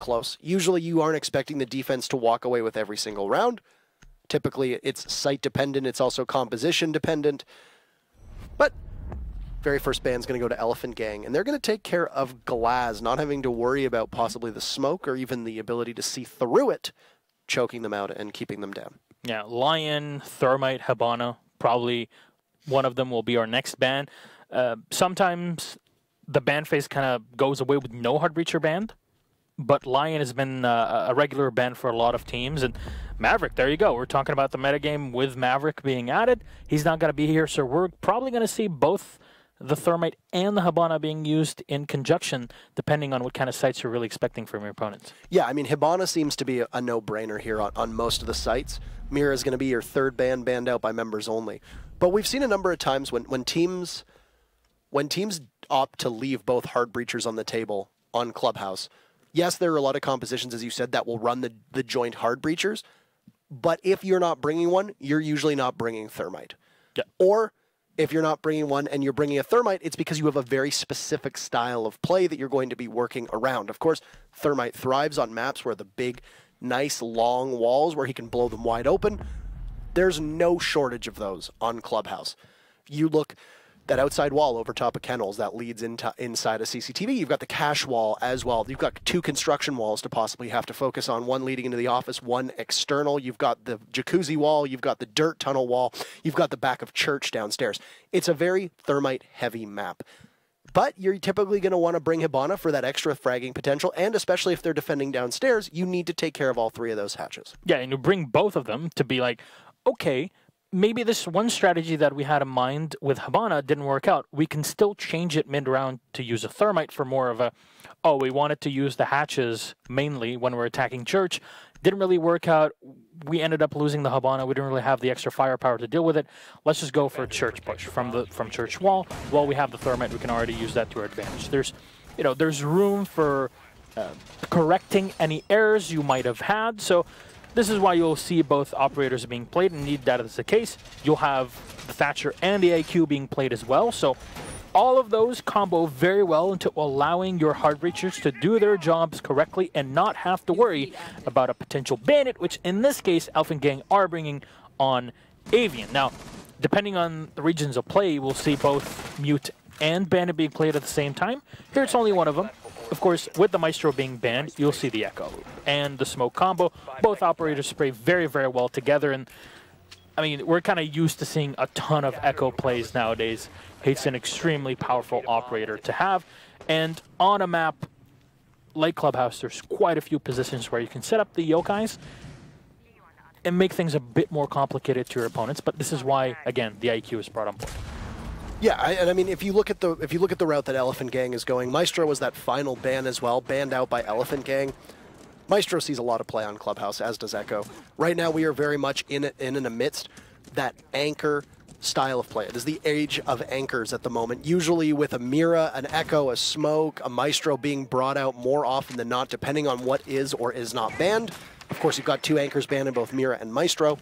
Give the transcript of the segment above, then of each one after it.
close. Usually you aren't expecting the defense to walk away with every single round. Typically it's site dependent, it's also composition dependent. But very first ban's going to go to Elephant Gang, and they're going to take care of Glass, not having to worry about possibly the smoke or even the ability to see through it, choking them out and keeping them down. Yeah, Lion, Thermite, Habana, probably one of them will be our next ban. Sometimes the ban phase kind of goes away with no hard breacher banned, but Lion has been a regular ban for a lot of teams. And Maverick, there you go. We're talking about the metagame with Maverick being added. He's not going to be here, so we're probably going to see both the Thermite and the Habana being used in conjunction, depending on what kind of sites you're really expecting from your opponents. Yeah, I mean, Habana seems to be a no-brainer here on most of the sites. Mira is going to be your third ban, banned out by members only. But we've seen a number of times when teams opt to leave both hard breachers on the table on Clubhouse. Yes, there are a lot of compositions, as you said, that will run the joint hard breachers. But if you're not bringing one, you're usually not bringing Thermite. Yeah. Or if you're not bringing one and you're bringing a Thermite, it's because you have a very specific style of play that you're going to be working around. Of course, Thermite thrives on maps where the big, nice, long walls where he can blow them wide open. There's no shortage of those on Clubhouse. You look, that outside wall over top of kennels that leads inside a CCTV. You've got the cache wall as well. You've got two construction walls to possibly have to focus on, one leading into the office, one external. You've got the jacuzzi wall. You've got the dirt tunnel wall. You've got the back of church downstairs. It's a very Thermite-heavy map. But you're typically going to want to bring Habana for that extra fragging potential, and especially if they're defending downstairs, you need to take care of all three of those hatches. Yeah, and you bring both of them to be like, okay, maybe this one strategy that we had in mind with Habana didn't work out. We can still change it mid-round to use a Thermite for more of a, oh, we wanted to use the hatches mainly when we're attacking church. Didn't really work out. We ended up losing the Habana. We didn't really have the extra firepower to deal with it. Let's just go for a church push from church wall. While we have the Thermite, we can already use that to our advantage. There's room for correcting any errors you might have had. So this is why you'll see both operators being played, and indeed that is the case. You'll have the Thatcher and the IQ being played as well. So all of those combo very well into allowing your hard breachers to do their jobs correctly and not have to worry about a potential bandit, which in this case, Elephant Gang are bringing on Avian. Now, depending on the regions of play, we'll see both Mute and Bandit being played at the same time. Here it's only one of them. Of course, with the Maestro being banned, you'll see the Echo and the Smoke combo. Both operators spray very, very well together. And I mean, we're kind of used to seeing a ton of Echo plays nowadays. It's an extremely powerful operator to have. And on a map like Clubhouse, there's quite a few positions where you can set up the Yokais and make things a bit more complicated to your opponents. But this is why, again, the IQ is brought on board. Yeah, and I mean, if you look at the route that Elephant Gang is going, Maestro was that final ban as well, banned out by Elephant Gang. Maestro sees a lot of play on Clubhouse, as does Echo. Right now, we are very much in and amidst that anchor style of play. It is the age of anchors at the moment, usually with a Mira, an Echo, a Smoke, a Maestro being brought out more often than not, depending on what is or is not banned. Of course, you've got two anchors banned in both Mira and Maestro.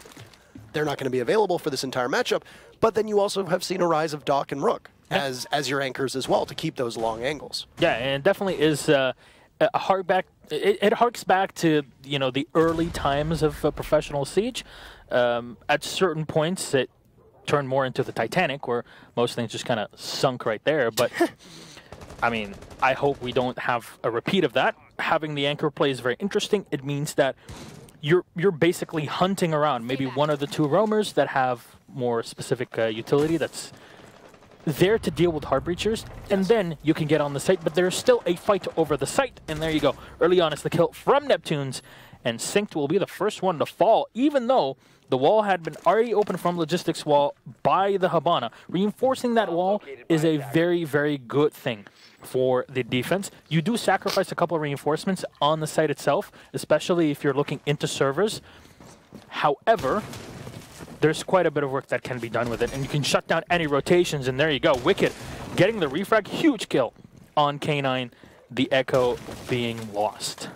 They're not going to be available for this entire matchup, but then you also have seen a rise of Doc and Rook as your anchors as well to keep those long angles. Yeah, and it definitely is a it harks back to the early times of professional Siege. At certain points, it turned more into the Titanic, where most things just kind of sunk right there. But I mean, I hope we don't have a repeat of that. Having the anchor play is very interesting. It means that you're basically hunting around maybe one of the two roamers that have more specific utility that's there to deal with hard breachers, and then you can get on the site, but there's still a fight over the site, and there you go. Early on, it's the kill from Neptunes, and Synced will be the first one to fall, even though the wall had been already opened from Logistics Wall by the Habana. Reinforcing that wall is a very, very good thing for the defense. You do sacrifice a couple of reinforcements on the site itself, especially if you're looking into servers. However, there's quite a bit of work that can be done with it, and you can shut down any rotations, and there you go. Wicked getting the refrag, huge kill on K9, the Echo being lost.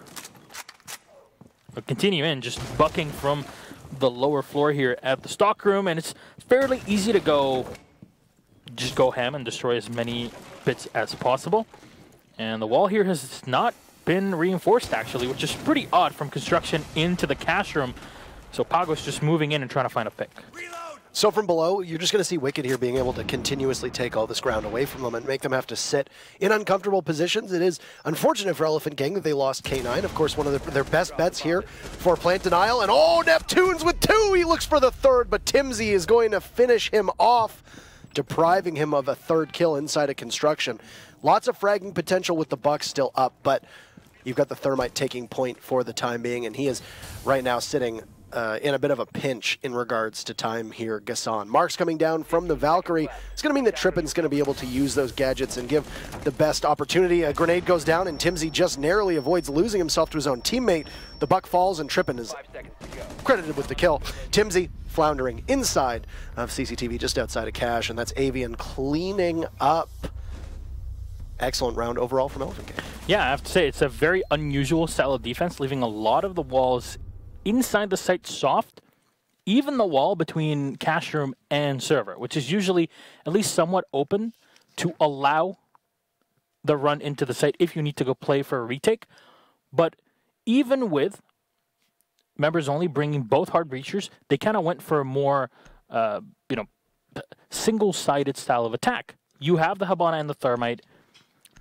But continue in, just bucking from the lower floor here at the stockroom, and it's fairly easy to just go ham and destroy as many bits as possible. And the wall here has not been reinforced, actually, which is pretty odd from construction into the cash room. So Pago's just moving in and trying to find a pick. So from below, you're just going to see Wicked here being able to continuously take all this ground away from them and make them have to sit in uncomfortable positions. It is unfortunate for Elephant Gang that they lost K9. Of course, one of their best bets here for plant denial. And oh, Neptune's with 2! He looks for the third, but Timsy is going to finish him off, depriving him of a third kill inside of construction. Lots of fragging potential with the Bucks still up, but you've got the Thermite taking point for the time being, and he is right now sitting in a bit of a pinch in regards to time here, Gasson. Mark's coming down from the Valkyrie. It's going to mean that Trippin's going to be able to use those gadgets and give the best opportunity. A grenade goes down, and Timsy just narrowly avoids losing himself to his own teammate. The Buck falls, and Trippin is credited with the kill. Timsy floundering inside of CCTV, just outside of Cash, and that's Avian cleaning up. Excellent round overall from Elephant Gang. Yeah, I have to say, it's a very unusual style of defense, leaving a lot of the walls inside the site soft, even the wall between cash room and server, which is usually at least somewhat open to allow the run into the site if you need to go play for a retake. But even with members only bringing both hard breachers, they kind of went for a more, single-sided style of attack. You have the Habana and the Thermite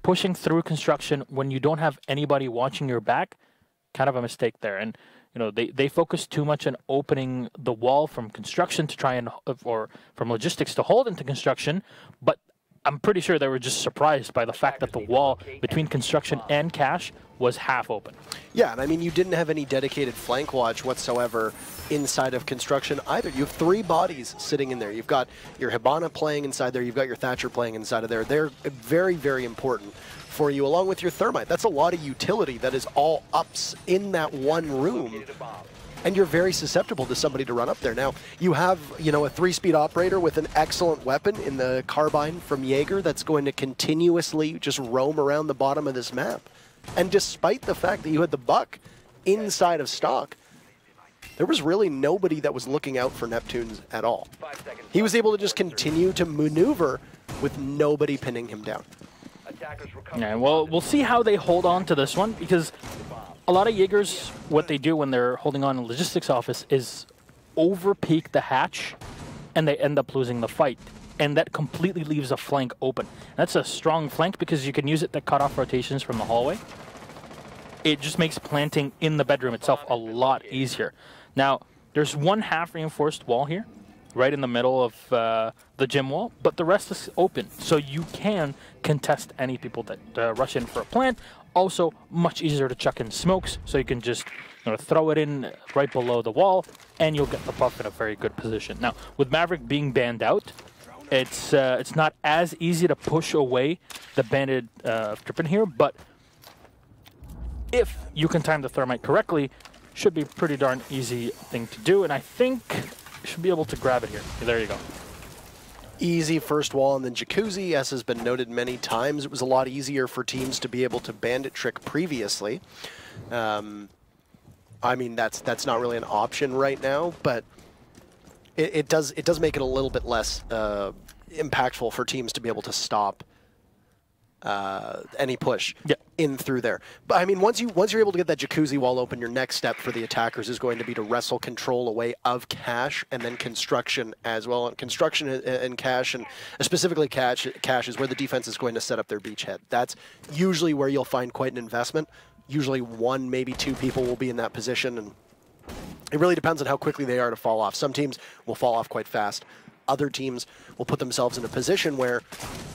pushing through construction when you don't have anybody watching your back. Kind of a mistake there. And they focus too much on opening the wall from construction to try and, or from logistics to hold into construction, but I'm pretty sure they were just surprised by the fact that the wall between construction and cash was half open. Yeah, and I mean, you didn't have any dedicated flank watch whatsoever inside of construction either. You have 3 bodies sitting in there. You've got your Hibana playing inside there. You've got your Thatcher playing inside of there. They're very, very important for you, along with your Thermite. That's a lot of utility that is all ups in that one room. And you're very susceptible to somebody to run up there. Now, you have, a 3-speed operator with an excellent weapon in the carbine from Jaeger that's going to continuously just roam around the bottom of this map. And despite the fact that you had the Buck inside of stock, there was really nobody that was looking out for Neptunes at all. He was able to just continue to maneuver with nobody pinning him down. Yeah, well, we'll see how they hold on to this one, because a lot of Jaegers, what they do when they're holding on in logistics office is over-peak the hatch, and they end up losing the fight. And that completely leaves a flank open. That's a strong flank because you can use it to cut off rotations from the hallway. It just makes planting in the bedroom itself a lot easier. Now, there's one half-reinforced wall here, right in the middle of the gym wall, but the rest is open, so you can contest any people that rush in for a plant. Also, much easier to chuck in smokes, so you can just throw it in right below the wall, and you'll get the buff in a very good position. Now, with Maverick being banned out, it's not as easy to push away the banded Trippin here, but if you can time the Thermite correctly, should be a pretty darn easy thing to do, and I think you should be able to grab it here. There you go. Easy first wall and then Jacuzzi, as has been noted many times. It was a lot easier for teams to be able to bandit trick previously. I mean, that's not really an option right now, but it does make it a little bit less impactful for teams to be able to stop any push in through there. But I mean, once you're able to get that Jacuzzi wall open, your next step for the attackers is going to be to wrestle control away of Cash and then construction as well. And construction and Cash, and specifically Cash is where the defense is going to set up their beachhead. That's usually where you'll find quite an investment. Usually 1, maybe 2 people will be in that position, and it really depends on how quickly they are to fall off. Some teams will fall off quite fast. Other teams will put themselves in a position where,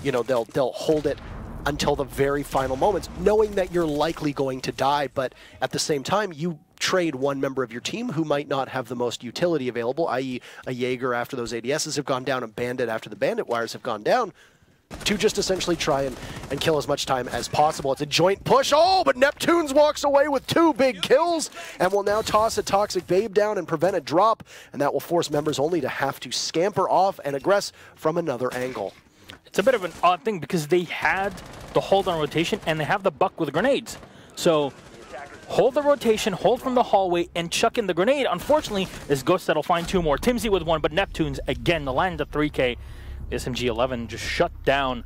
they'll hold it until the very final moments, knowing that you're likely going to die, but at the same time, you trade one member of your team who might not have the most utility available, i.e. a Jaeger after those ADSs have gone down, a Bandit after the Bandit wires have gone down, to just essentially try and kill as much time as possible. It's a joint push. Oh, but Neptunes walks away with 2 big kills and will now toss a Toxic Babe down and prevent a drop, and that will force members only to have to scamper off and aggress from another angle. It's a bit of an odd thing because they had the hold on rotation and they have the Buck with grenades. So hold the rotation, hold from the hallway, and chuck in the grenade. Unfortunately, is Ghost that'll find 2 more. Timsy with 1, but Neptunes, again, the line to 3K. SMG-11 just shut down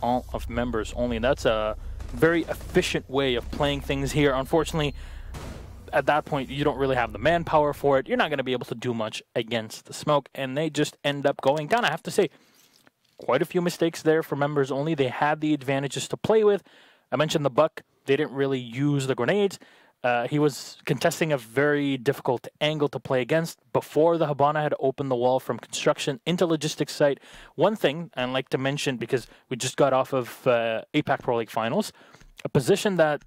all of members only. And that's a very efficient way of playing things here. Unfortunately, at that point, you don't really have the manpower for it. You're not going to be able to do much against the smoke, and they just end up going down. I have to say, quite a few mistakes there for members only. They had the advantages to play with. I mentioned the Buck. They didn't really use the grenades. He was contesting a very difficult angle to play against before the Hibana had opened the wall from construction into logistics site. One thing I'd like to mention, because we just got off of APAC Pro League Finals, a position that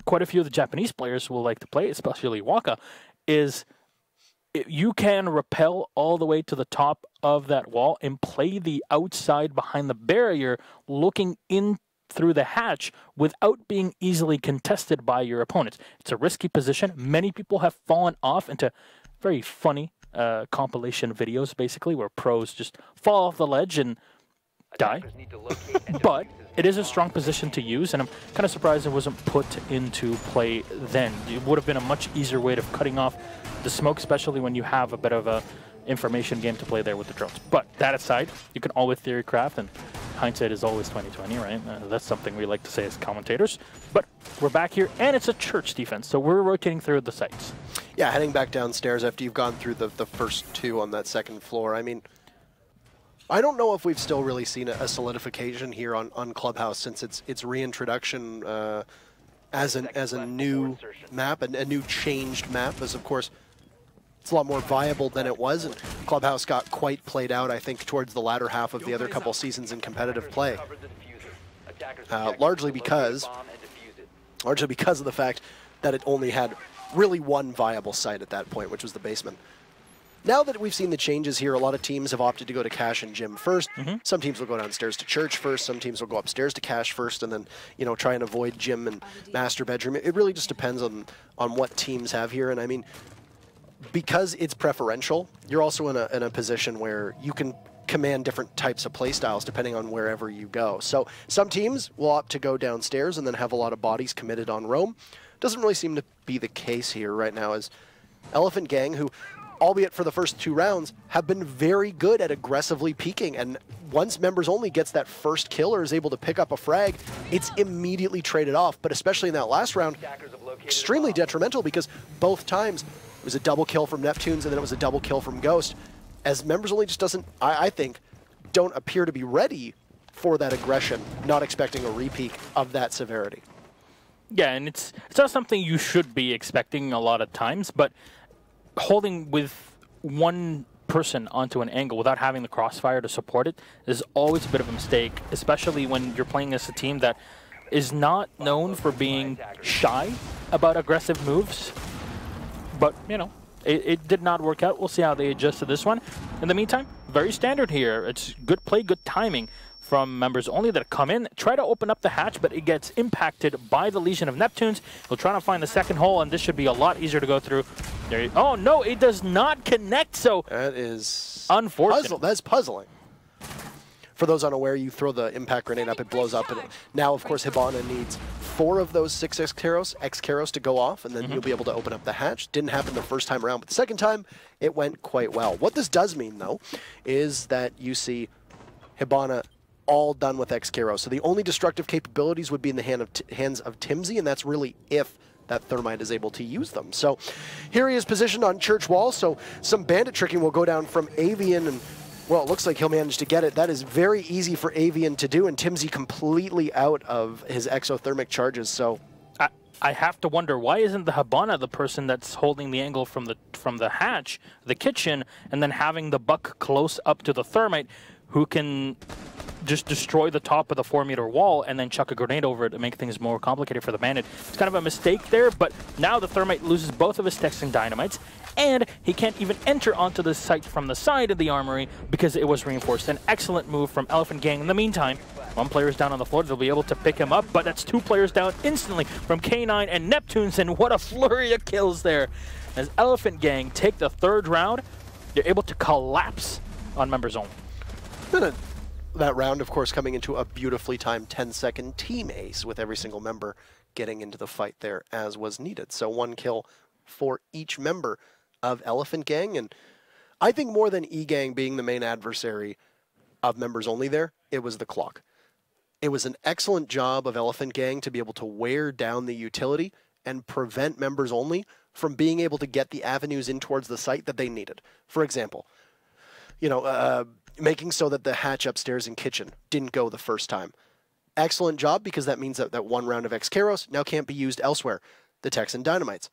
quite a few of the Japanese players will like to play, especially Waka, is you can rappel all the way to the top of that wall and play the outside behind the barrier, looking in through the hatch without being easily contested by your opponents. It's a risky position. Many people have fallen off into very funny compilation videos, basically, where pros just fall off the ledge and die. But it is a strong position to use, and I'm kind of surprised it wasn't put into play then. It would have been a much easier way of cutting off the smoke, especially when you have a bit of a information game to play there with the drones. But that aside, you can always theory craft, and hindsight is always 20/20, right? That's something we like to say as commentators. But we're back here, and it's a church defense, so we're rotating through the sites. Yeah, heading back downstairs after you've gone through the first two on that second floor. I mean, I don't know if we've still really seen a solidification here on Clubhouse since its reintroduction as a new map, a new changed map, as of course it's a lot more viable than it was, and Clubhouse got quite played out, I think, towards the latter half of the other couple seasons in competitive play. Largely because of the fact that it only had really one viable site at that point, which was the basement. Now that we've seen the changes here, a lot of teams have opted to go to Cache and Gym first. Some teams will go downstairs to Church first. Some teams will go upstairs to Cache first, and then, you know, try and avoid Gym and Master Bedroom. It really just depends on what teams have here. And I mean, because it's preferential, you're also in a position where you can command different types of play styles depending on wherever you go. So some teams will opt to go downstairs and then have a lot of bodies committed on roam. Doesn't really seem to be the case here right now, as Elephant Gang, who, albeit for the first 2 rounds, have been very good at aggressively peeking. And once Members Only gets that first kill or is able to pick up a frag, it's immediately traded off. But especially in that last round, extremely detrimental, because both times it was a double kill from Neptunes and then it was a double kill from Ghost, as Members Only just doesn't, I think, don't appear to be ready for that aggression, not expecting a repeat of that severity. Yeah, and it's not something you should be expecting a lot of times, but holding with one person onto an angle without having the crossfire to support it is always a bit of a mistake, especially when you're playing as a team that is not known for being shy about aggressive moves. But, you know, it did not work out. We'll see how they adjust to this one. In the meantime, very standard here. It's good play, good timing from Members Only that come in, try to open up the hatch, but it gets impacted by the Legion of Neptunes. We'll try to find the second hole, and this should be a lot easier to go through. Oh, no, it does not connect, so that is unfortunate. That's puzzling. For those unaware, you throw the impact grenade up, it blows up. And now, of course, Hibana needs 4 of those 6 X-Caros to go off, and then you'll be able to open up the hatch. Didn't happen the first time around, but the second time, it went quite well. What this does mean, though, is that you see Hibana all done with X-Caros. So the only destructive capabilities would be in the hands of Timsy, and that's really if that Thermite is able to use them. So here he is positioned on Church Wall, so some bandit tricking will go down from Avian, and well, it looks like he'll manage to get it. That is very easy for Avian to do, and Timsy completely out of his exothermic charges, so I have to wonder, why isn't the Hibana the person that's holding the angle from the hatch, the kitchen, and then having the Buck close up to the Thermite, who can just destroy the top of the 4-meter wall and then chuck a grenade over it to make things more complicated for the bandit. It's kind of a mistake there, but now the Thermite loses both of his texting dynamites, and he can't even enter onto the site from the side of the armory because it was reinforced. An excellent move from Elephant Gang. In the meantime, 1 player is down on the floor. They'll be able to pick him up, but that's 2 players down instantly from K9 and Neptunes, and what a flurry of kills there. As Elephant Gang take the 3rd round, they're able to collapse on Members Only. That round, of course, coming into a beautifully timed 10-second team ace with every single member getting into the fight there as was needed. So 1 kill for each member of Elephant Gang. And I think more than E-Gang being the main adversary of Members Only there, it was the clock. It was an excellent job of Elephant Gang to be able to wear down the utility and prevent members only from being able to get the avenues in towards the site that they needed. For example, making so that the hatch upstairs and kitchen didn't go the first time. Excellent job, because that means that one round of X-Karos now can't be used elsewhere. The Texan Dynamites,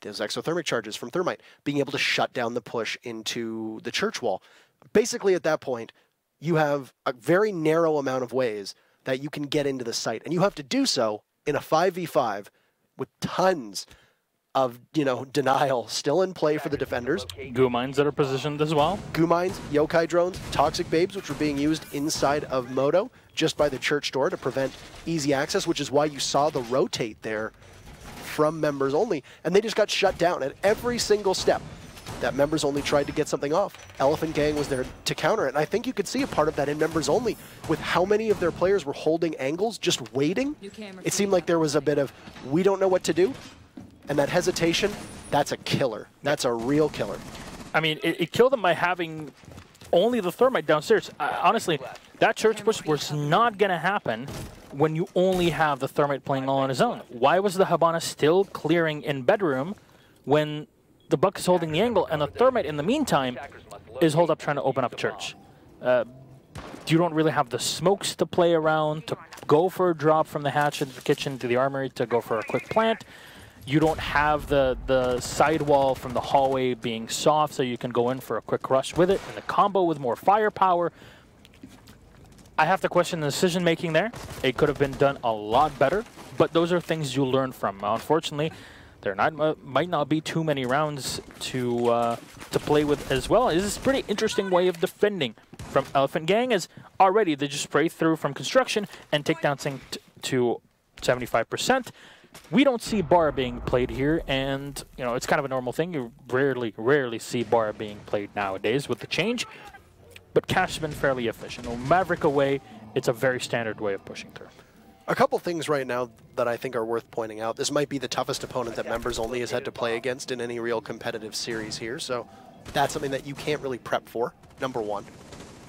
those exothermic charges from Thermite, being able to shut down the push into the church wall. Basically, at that point, you have a very narrow amount of ways that you can get into the site, and you have to do so in a 5v5 with tons of, denial still in play for the defenders. Goo mines that are positioned as well. Goo mines, yokai drones, toxic babes, which were being used inside of Moto just by the church door to prevent easy access, which is why you saw the rotate there from members only, and they just got shut down at every single step that members only tried to get something off. Elephant Gang was there to counter it, and I think you could see a part of that in members only with how many of their players were holding angles, just waiting. It seemed like there was a bit of, we don't know what to do, and that hesitation, that's a killer. That's a real killer. I mean, it killed them by having only the Thermite downstairs. Honestly, that church push was not going to happen when you only have the Thermite playing all on his own. Why was the Habana still clearing in bedroom when the Buck is holding the angle and the Thermite in the meantime is holed up trying to open up church? You don't really have the smokes to play around, to go for a drop from the hatch into the kitchen to the armory to go for a quick plant. You don't have the sidewall from the hallway being soft so you can go in for a quick rush with it. And the combo with more firepower. I have to question the decision-making there. It could have been done a lot better, but those are things you learn from. Unfortunately, there might not be too many rounds to play with as well. This is a pretty interesting way of defending from Elephant Gang, as already they just spray through from construction and take down things to 75%. We don't see bar being played here, and it's kind of a normal thing. You rarely see bar being played nowadays with the change. But Cash has been fairly efficient. Maverick away, it's a very standard way of pushing through. A couple things right now that I think are worth pointing out. This might be the toughest opponent that members only has had to play against in any real competitive series here, so that's something that you can't really prep for, number one.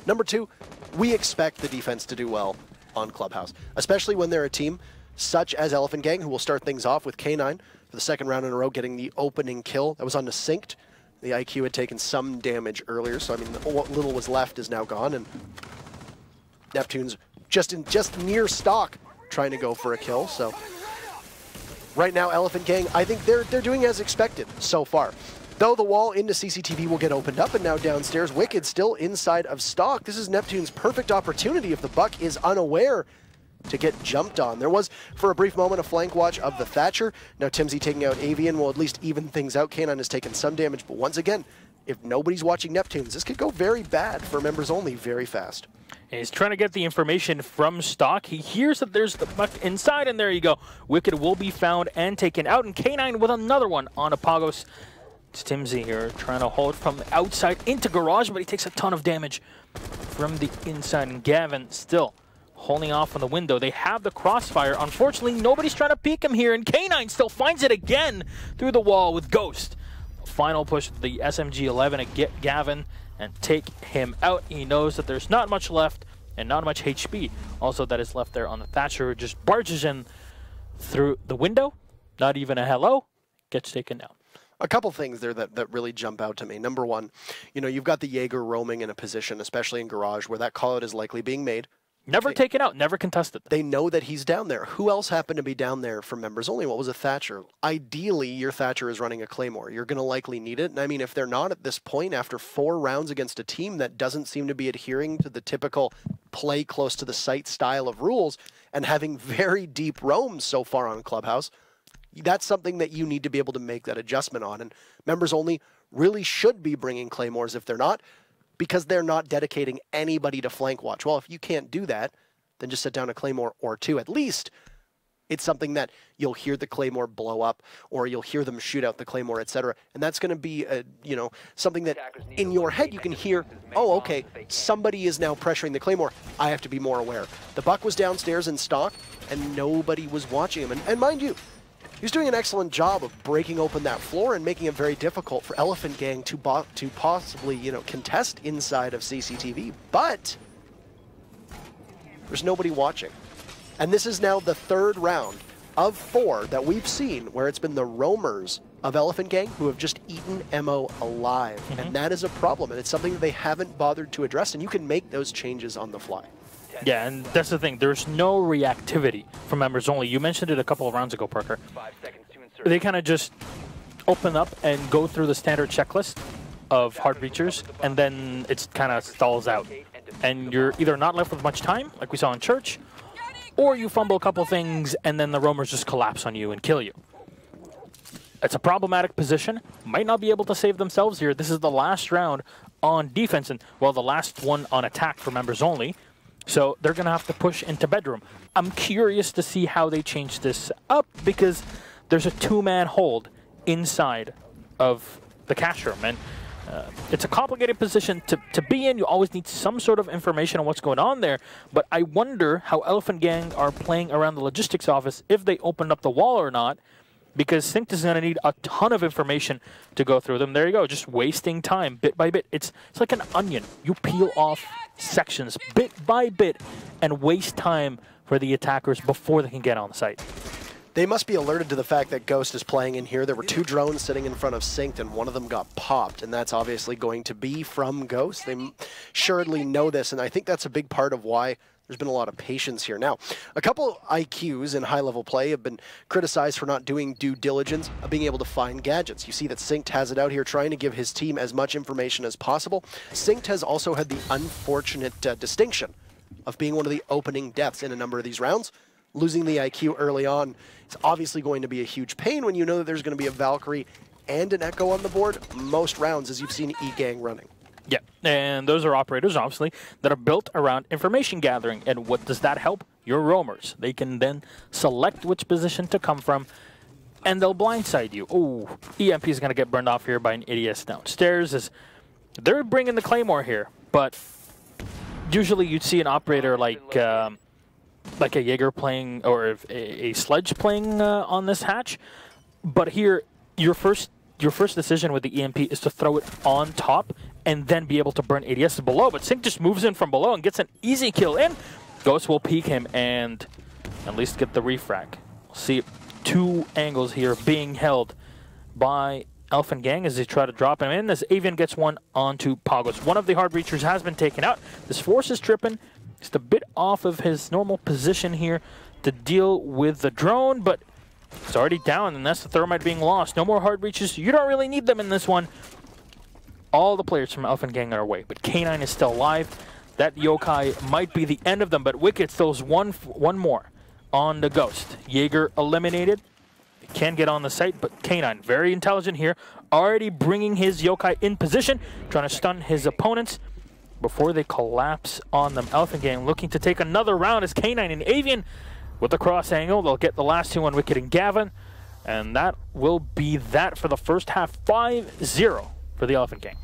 Number two, we expect the defense to do well on Clubhouse, especially when they're a team such as Elephant Gang, who will start things off with K9 for the second round in a row, getting the opening kill. That was on the Synced. The IQ had taken some damage earlier, so I mean, what little was left is now gone, and Neptune's just near stock trying to go for a kill. So right now, Elephant Gang, I think they're doing as expected so far. Though the wall into CCTV will get opened up, and now downstairs, Wicked still inside of stock. This is Neptune's perfect opportunity if the Buck is unaware to get jumped on. There was, for a brief moment, a flank watch of the Thatcher. Now Timsy taking out Avian will at least even things out. K9 has taken some damage, but once again, if nobody's watching Neptunes, this could go very bad for members only very fast. And he's trying to get the information from stock. He hears that there's the Buck inside, and there you go. Wicked will be found and taken out, and K9 with another one on Apagos. It's Timsy here trying to hold from the outside into garage, but he takes a ton of damage from the inside, and Gavin still holding off on the window. They have the crossfire. Unfortunately, nobody's trying to peek him here, and K9 still finds it again through the wall with Ghost. Final push with the SMG-11 to get Gavin and take him out. He knows that there's not much left and not much HP also that is left there on the Thatcher, who just barges in through the window. Not even a hello. Gets taken down. A couple things there that really jump out to me. Number one, you've got the Jaeger roaming in a position, especially in garage, where that call-out is likely being made. Never taken out, never contested. They know that he's down there. Who else happened to be down there for members only? What was a Thatcher? Ideally, your Thatcher is running a Claymore. You're going to likely need it. And I mean, if they're not at this point, after 4 rounds against a team that doesn't seem to be adhering to the typical play close to the site style of rules and having very deep roams so far on Clubhouse, that's something that you need to be able to make that adjustment on. And members only really should be bringing Claymores if they're not, because they're not dedicating anybody to flank watch. Well, if you can't do that, then just set down a Claymore or 2. At least it's something that you'll hear the Claymore blow up, or you'll hear them shoot out the Claymore, etc. And that's going to be, something that in your head you can hear, oh, okay, somebody is now pressuring the Claymore. I have to be more aware. The Buck was downstairs in stock, and nobody was watching him. And mind you, he was doing an excellent job of breaking open that floor and making it very difficult for Elephant Gang to possibly, contest inside of CCTV. But there's nobody watching. And this is now the third round of 4 that we've seen where it's been the roamers of Elephant Gang who have just eaten MO alive. And that is a problem, and it's something that they haven't bothered to address, and you can make those changes on the fly. Yeah, and that's the thing. There's no reactivity from members only. You mentioned it a couple of rounds ago, Parker. They kind of just open up and go through the standard checklist of hard breachers, and then it kind of stalls out. And you're either not left with much time, like we saw in Church, or you fumble a couple things, and then the roamers just collapse on you and kill you. It's a problematic position. Might not be able to save themselves here. This is the last round on defense, and, well, the last one on attack for members only. So they're going to have to push into bedroom. I'm curious to see how they change this up, because there's a 2-man hold inside of the cash room. And it's a complicated position to be in. You always need some sort of information on what's going on there. But I wonder how Elephant Gang are playing around the logistics office, if they opened up the wall or not, because Synced is going to need a ton of information to go through them. There you go, just wasting time bit by bit. It's like an onion. You peel off sections bit by bit and waste time for the attackers before they can get on the site. They must be alerted to the fact that Ghost is playing in here. There were 2 drones sitting in front of Synced, and one of them got popped, and that's obviously going to be from Ghost. They assuredly know this, and I think that's a big part of why there's been a lot of patience here. Now, a couple IQs in high-level play have been criticized for not doing due diligence of being able to find gadgets. You see that Synced has it out here trying to give his team as much information as possible. Synced has also had the unfortunate distinction of being one of the opening deaths in a number of these rounds. Losing the IQ early on is obviously going to be a huge pain when you know that there's going to be a Valkyrie and an Echo on the board most rounds, as you've seen E-Gang running. Yeah, and those are operators, obviously, that are built around information gathering. And what does that help? Your roamers. They can then select which position to come from, and they'll blindside you. Oh, EMP is going to get burned off here by an ADS downstairs. As they're bringing the Claymore here, but usually you'd see an operator like a Jaeger playing, or a Sledge playing on this hatch. But here, your first decision with the EMP is to throw it on top and then be able to burn ADS below. But Sync just moves in from below and gets an easy kill in. Ghost will peek him and at least get the refrag. See 2 angles here being held by Elephant Gang as they try to drop him in, as Avian gets one onto Pagos. One of the hard breachers has been taken out. This Force is tripping. Just a bit off of his normal position here to deal with the drone, but it's already down, and that's the thermite being lost. No more hard breaches. You don't really need them in this one. All the players from Elephant Gang are away, but K9 is still alive. That yokai might be the end of them, but Wicked throws one more on the Ghost. Jaeger eliminated. They can get on the site, but K9, very intelligent here, already bringing his yokai in position, trying to stun his opponents before they collapse on them. Elephant Gang looking to take another round as K9 and Avian with the cross angle. They'll get the last 2 on Wicked and Gavin, and that will be that for the first half. 5-0 for the Elephant Gang.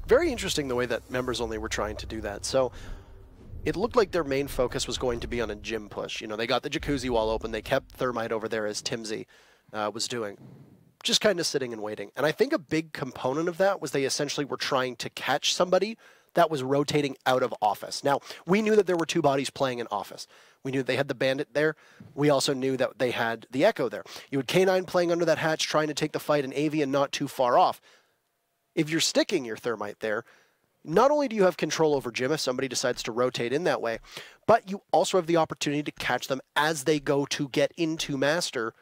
Very interesting the way that members only were trying to do that. So it looked like their main focus was going to be on a gym push. You know, they got the jacuzzi wall open. They kept Thermite over there as Timsy was doing, just kind of sitting and waiting. And I think a big component of that was they essentially were trying to catch somebody that was rotating out of office. Now, we knew that there were 2 bodies playing in office. We knew they had the Bandit there. We also knew that they had the Echo there. You had K9 playing under that hatch, trying to take the fight, and Avian not too far off. If you're sticking your Thermite there, not only do you have control over Jim if somebody decides to rotate in that way, but you also have the opportunity to catch them as they go to get into Master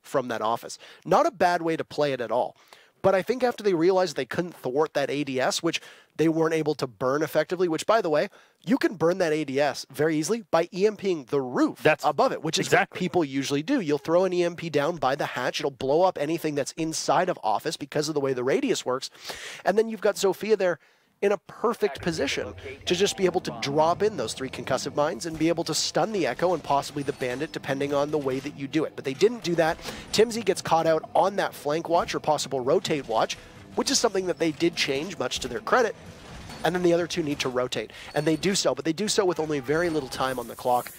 from that office. Not a bad way to play it at all. But I think after they realized they couldn't thwart that ADS, which they weren't able to burn effectively, which, by the way, you can burn that ADS very easily by EMPing the roof above it, which is what people usually do. You'll throw an EMP down by the hatch. It'll blow up anything that's inside of office because of the way the radius works. And then you've got Sophia there in a perfect position to just be able to drop in those 3 concussive mines and be able to stun the Echo and possibly the Bandit, depending on the way that you do it. But they didn't do that. Timsy gets caught out on that flank watch or possible rotate watch, which is something that they did change, much to their credit. And then the other 2 need to rotate. And they do so, but they do so with only very little time on the clock.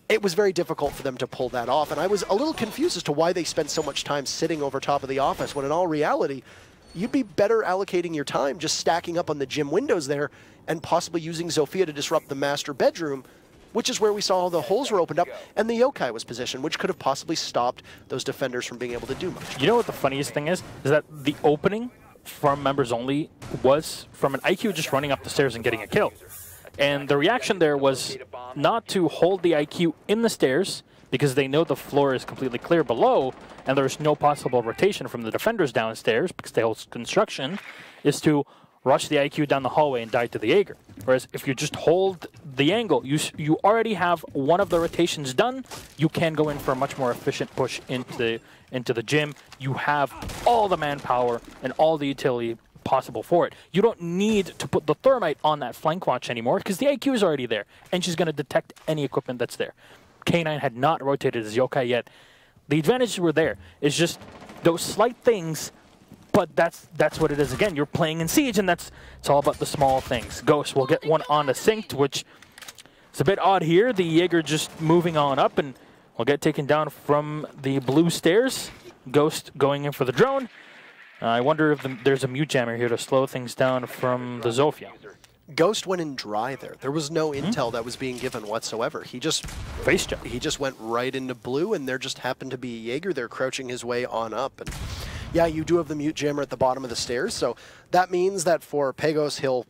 It was very difficult for them to pull that off, and I was a little confused as to why they spent so much time sitting over top of the office, when in all reality, you'd be better allocating your time just stacking up on the gym windows there and possibly using Zofia to disrupt the master bedroom which is where we saw all the holes were opened up, and the yokai was positioned, which could have possibly stopped those defenders from being able to do much. You know what the funniest thing is that the opening from members only was from an IQ just running up the stairs and getting a kill. And the reaction there was not to hold the IQ in the stairs because they know the floor is completely clear below and there's no possible rotation from the defenders downstairs because they hold construction, is to rush the IQ down the hallway and die to the Jaeger. Whereas if you just hold the angle, you already have one of the rotations done, you can go in for a much more efficient push into the gym. You have all the manpower and all the utility possible for it. You don't need to put the thermite on that flank watch anymore because the IQ is already there and she's going to detect any equipment that's there. K9 had not rotated his yokai yet. The advantages were there. It's just those slight things, but that's what it is. Again, you're playing in Siege, and it's all about the small things. Ghost will get one on the synced, which is a bit odd here. The Jaeger just moving on up and will get taken down from the blue stairs. Ghost going in for the drone. I wonder if there's a mute jammer here to slow things down from the Zofia. Ghost went in dry there. There was no intel that was being given whatsoever. He just went right into blue, and there just happened to be a Jaeger there crouching his way on up. And yeah, you do have the mute jammer at the bottom of the stairs, so that means that for Pegos, he'll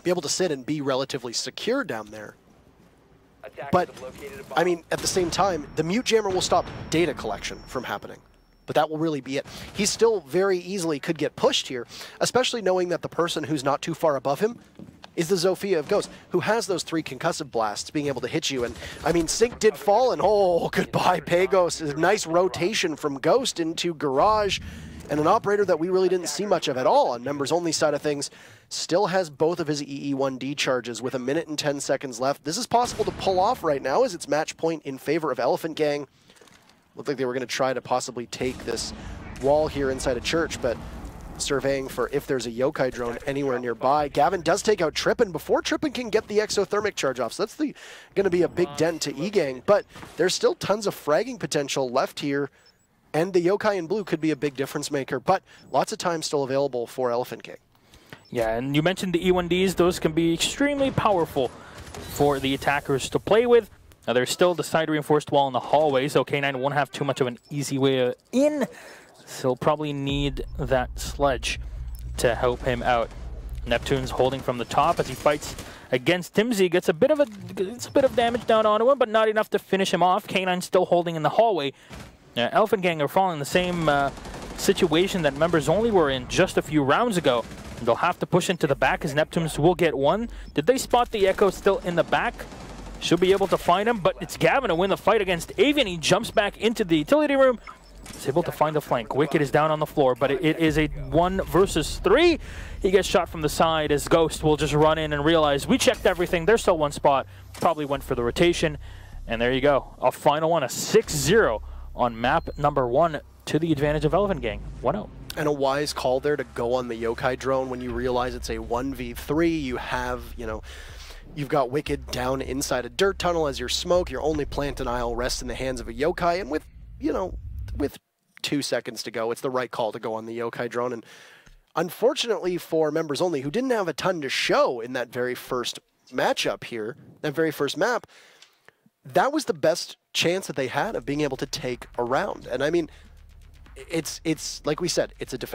be able to sit and be relatively secure down there. But, I mean, at the same time, the mute jammer will stop data collection from happening. But that will really be it. He still very easily could get pushed here, especially knowing that the person who's not too far above him is the Zofia of Ghost, who has those 3 concussive blasts being able to hit you. And, I mean, Sync did fall, and oh, goodbye, Pegos. A nice rotation from Ghost into Garage, and an operator that we really didn't see much of at all on members-only side of things. Still has both of his EE1D charges with 1 minute and 10 seconds left. This is possible to pull off right now as it's match point in favor of Elephant Gang. Looked like they were going to try to possibly take this wall here inside a church, but surveying for if there's a yokai drone anywhere nearby. Gavin does take out Trippin before Trippin can get the exothermic charge off, so that's going to be a big dent to E-Gang, but there's still tons of fragging potential left here, and the yokai in blue could be a big difference maker, but lots of time still available for Elephant Gang. Yeah, and you mentioned the E1Ds. Those can be extremely powerful for the attackers to play with. Now, there's still the side reinforced wall in the hallway, so K9 won't have too much of an easy way in. So he'll probably need that sledge to help him out. Neptune's holding from the top as he fights against Timsy. Gets a bit of damage down onto him, but not enough to finish him off. K9 still holding in the hallway. Elephant Gang are following the same situation that members only were in just a few rounds ago. They'll have to push into the back as Neptunes will get one. Did they spot the Echo still in the back? Should be able to find him, but it's Gavin to win the fight against Avian. He jumps back into the utility room. He's able to find the flank. Wicked is down on the floor, but it is a 1 versus 3. He gets shot from the side as Ghost will just run in and realize we checked everything. There's still one spot. Probably went for the rotation. And there you go. A final one, a 6-0 on map number 1 to the advantage of Elephant Gang. 1-0. And a wise call there to go on the yokai drone when you realize it's a 1v3. You have, you've got Wicked down inside a dirt tunnel as your smoke. Your only plant denial rests in the hands of a yokai. And with 2 seconds to go, it's the right call to go on the yokai drone. And unfortunately for members only, who didn't have a ton to show in that very first matchup here, that very first map, that was the best chance that they had of being able to take a round. And I mean, it's like we said, it's a defense.